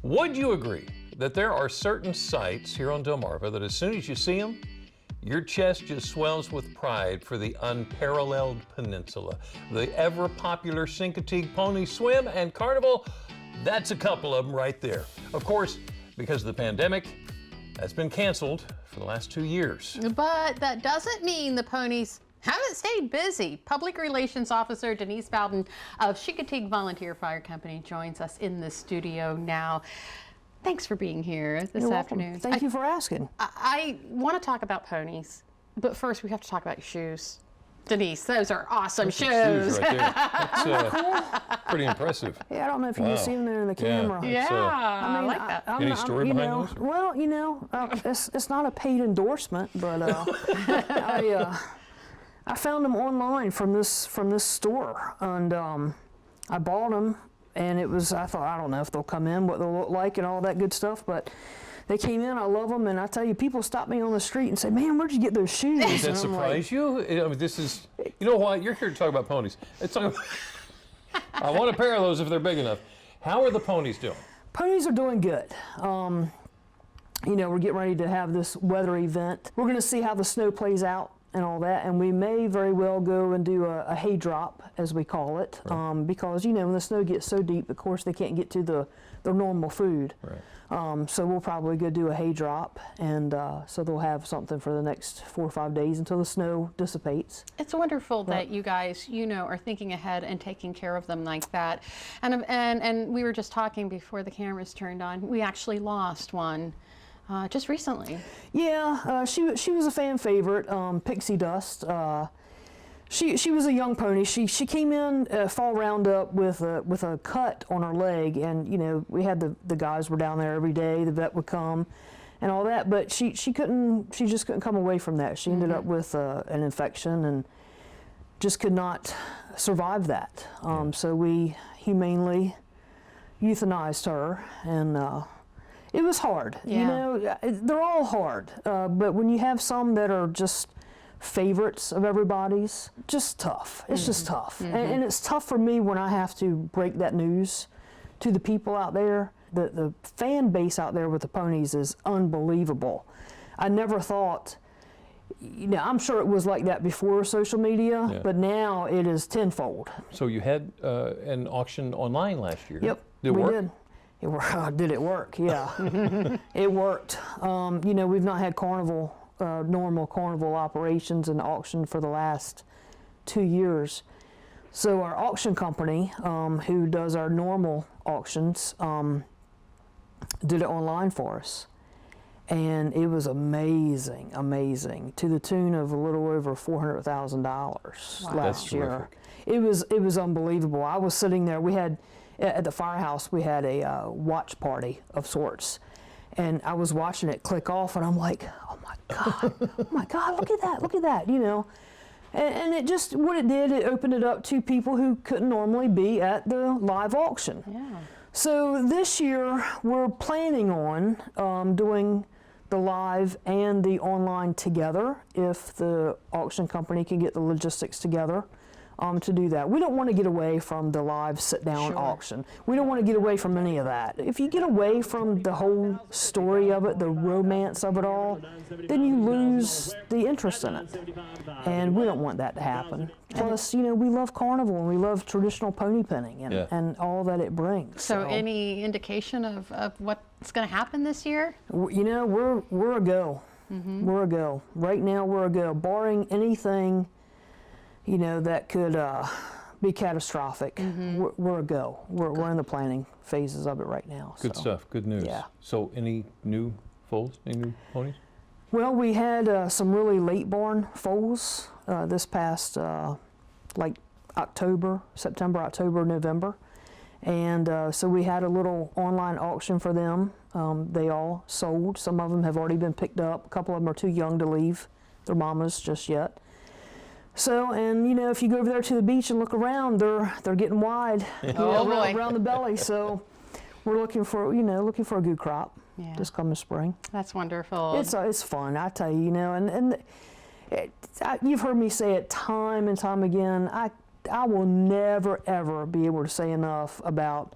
Would you agree that there are certain sites here on Delmarva that as soon as you see them, your chest just swells with pride for the unparalleled peninsula? The ever-popular Chincoteague Pony Swim and Carnival, that's a couple of them right there. Of course, because of the pandemic, that's been canceled for the last 2 years. But that doesn't mean the ponies haven't stayed busy. Public Relations Officer Denise Bowden of Chincoteague Volunteer Fire Company joins us in the studio now. Thanks for being here this afternoon. Thank you for asking. I want to talk about ponies, but first we have to talk about your shoes. Denise, those are awesome shoes. Right there. That's pretty impressive. Yeah, I don't know if you can see them there in the camera. Yeah, I like that. Any story behind those? Well, it's not a paid endorsement, but I found them online from this store, and I bought them. And I thought, I don't know if they'll come in, what they'll look like and all that good stuff, but they came in, I love them, and I tell you, people stop me on the street and say, man, where'd you get those shoes? Does that surprise you? I mean, this is, you know what, you're here to talk about ponies. I want a pair of those if they're big enough. How are the ponies doing? Ponies are doing good. You know, we're getting ready to have this weather event. We're gonna see how the snow plays out and all that, and we may very well go and do a hay drop, as we call it, right. Because, you know, when the snow gets so deep, of course, they can't get to their normal food. Right. So we'll probably go do a hay drop, and so they'll have something for the next 4 or 5 days until the snow dissipates. It's wonderful that you guys, are thinking ahead and taking care of them like that. And we were just talking before the cameras turned on. We actually lost one. Just recently. Yeah, she was a fan favorite, Pixie Dust. She was a young pony. She came in fall roundup with a cut on her leg, and we had the guys were down there every day. The vet would come, and all that. But she just couldn't come away from that. She ended up with an infection and just could not survive that. So we humanely euthanized her, and it was hard. Yeah. They're all hard, but when you have some that are just favorites of everybody's, just tough. It's just tough. And it's tough for me when I have to break that news to the people out there. The fan base out there with the ponies is unbelievable. I never thought, I'm sure it was like that before social media, but now it is tenfold. So you had an auction online last year? Yep, Did it work? Did. Did it work? Yeah, it worked. We've not had normal carnival operations and auction for the last 2 years. So our auction company, who does our normal auctions, did it online for us. And it was amazing, to the tune of a little over $400,000 last year. Terrific. It was unbelievable. I was sitting there, at the firehouse, we had a watch party of sorts, and I was watching it click off, and I'm like, oh my God, look at that, and it just, what it did, it opened it up to people who couldn't normally be at the live auction. Yeah. So this year, we're planning on doing the live and the online together, if the auction company can get the logistics together. To do that. We don't want to get away from the live sit-down auction. We don't want to get away from any of that. If you get away from the whole story of it, the romance of it all, then you lose the interest in it. And we don't want that to happen. Plus, we love carnival and we love traditional pony pinning and all that it brings. So any indication of what's going to happen this year? We're a go. We're a go. Right now, we're a go. Barring anything that could be catastrophic. We're a go. We're in the planning phases of it right now. Good stuff. Good news. Yeah. So any new foals? Any new ponies? Well, we had some really late born foals this past like September, October, November. And so we had a little online auction for them. They all sold. Some of them have already been picked up. A couple of them are too young to leave their mamas just yet. So, and if you go over there to the beach and look around, they're getting wide around the belly. So we're looking for a good crop this coming spring. That's wonderful. It's fun, I tell you, and you've heard me say it time and time again. I will never ever be able to say enough about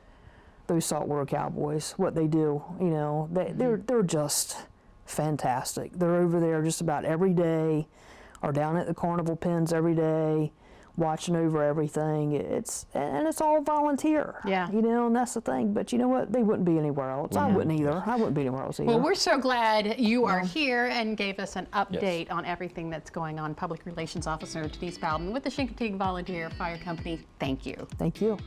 those saltwater cowboys, what they do. You know, they're just fantastic. They're over there just about every day, or down at the carnival pens every day, watching over everything. It's all volunteer. Yeah. You know, and that's the thing. But you know what? They wouldn't be anywhere else. I wouldn't either. I wouldn't be anywhere else either. Well, we're so glad you are here and gave us an update on everything that's going on. Public Relations Officer Denise Bowden with the Chincoteague Volunteer Fire Company. Thank you. Thank you.